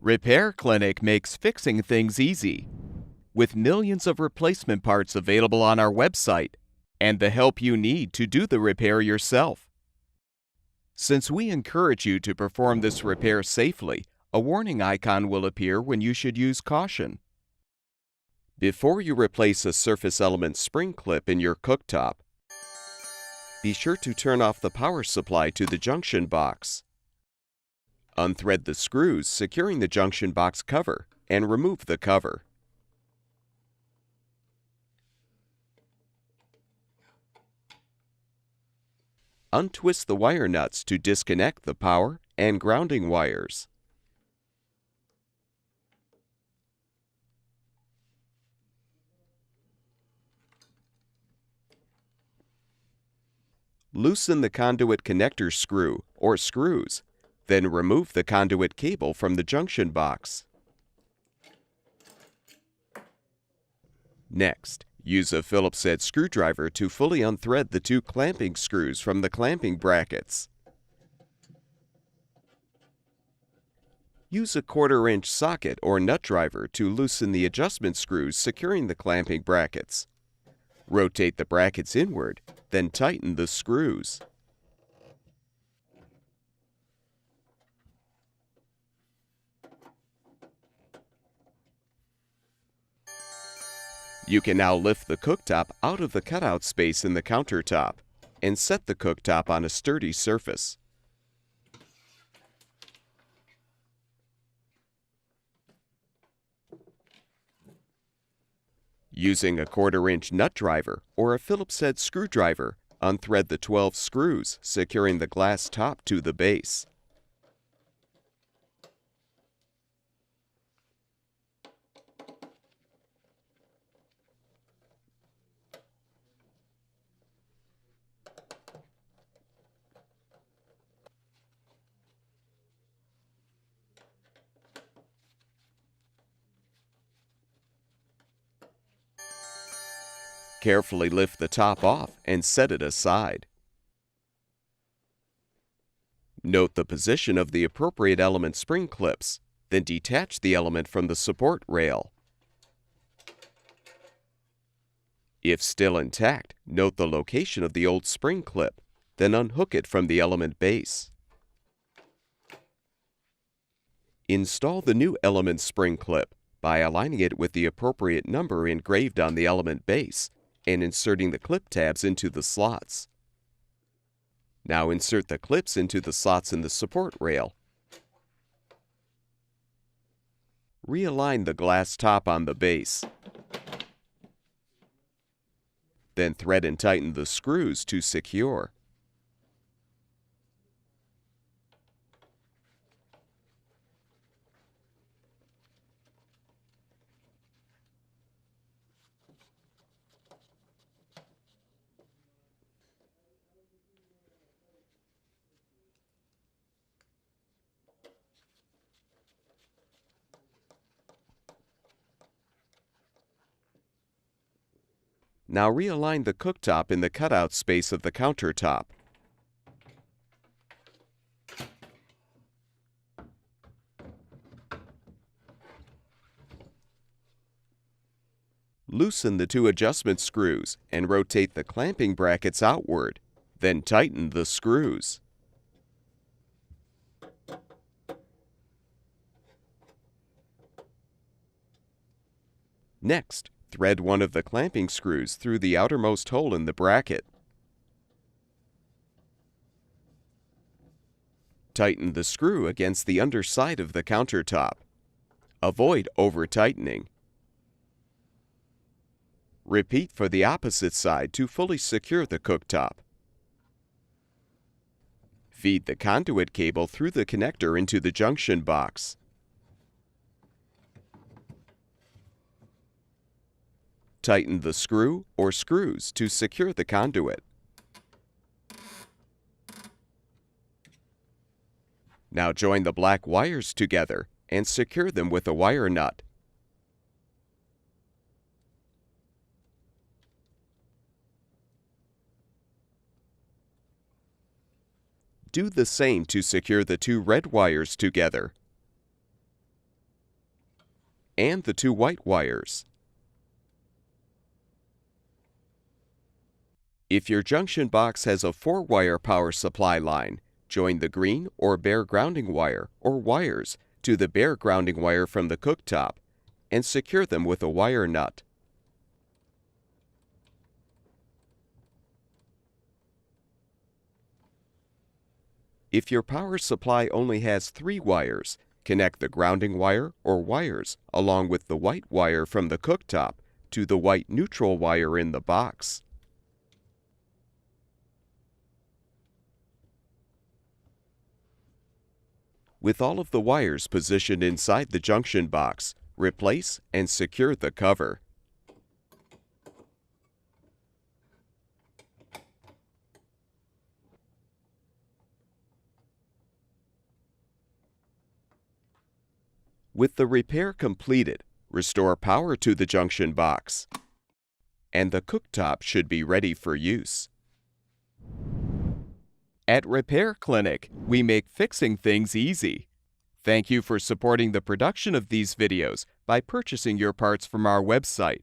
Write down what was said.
Repair Clinic makes fixing things easy. With millions of replacement parts available on our website and the help you need to do the repair yourself. Since we encourage you to perform this repair safely, a warning icon will appear when you should use caution. Before you replace a surface element spring clip in your cooktop, be sure to turn off the power supply to the junction box. Unthread the screws securing the junction box cover and remove the cover. Untwist the wire nuts to disconnect the power and grounding wires. Loosen the conduit connector screw or screws, then remove the conduit cable from the junction box. Next, use a Phillips-head screwdriver to fully unthread the two clamping screws from the clamping brackets. Use a 1/4-inch socket or nut driver to loosen the adjustment screws securing the clamping brackets. Rotate the brackets inward, then tighten the screws. You can now lift the cooktop out of the cutout space in the countertop and set the cooktop on a sturdy surface. Using a 1/4-inch nut driver or a Phillips-head screwdriver, unthread the 12 screws securing the glass top to the base. Carefully lift the top off and set it aside. Note the position of the appropriate element spring clips, then detach the element from the support rail. If still intact, note the location of the old spring clip, then unhook it from the element base. Install the new element spring clip by aligning it with the appropriate number engraved on the element base and inserting the clip tabs into the slots. Now insert the clips into the slots in the support rail. Realign the glass top on the base. Then thread and tighten the screws to secure. Now realign the cooktop in the cutout space of the countertop. Loosen the two adjustment screws and rotate the clamping brackets outward, then tighten the screws. Next, thread one of the clamping screws through the outermost hole in the bracket. Tighten the screw against the underside of the countertop. Avoid over-tightening. Repeat for the opposite side to fully secure the cooktop. Feed the conduit cable through the connector into the junction box. Tighten the screw or screws to secure the conduit. Now join the black wires together and secure them with a wire nut. Do the same to secure the two red wires together. and the 2 white wires. If your junction box has a 4-wire power supply line, join the green or bare grounding wire or wires to the bare grounding wire from the cooktop and secure them with a wire nut. If your power supply only has 3 wires, connect the grounding wire or wires along with the white wire from the cooktop to the white neutral wire in the box. With all of the wires positioned inside the junction box, replace and secure the cover. With the repair completed, restore power to the junction box, and the cooktop should be ready for use. At Repair Clinic, we make fixing things easy. Thank you for supporting the production of these videos by purchasing your parts from our website.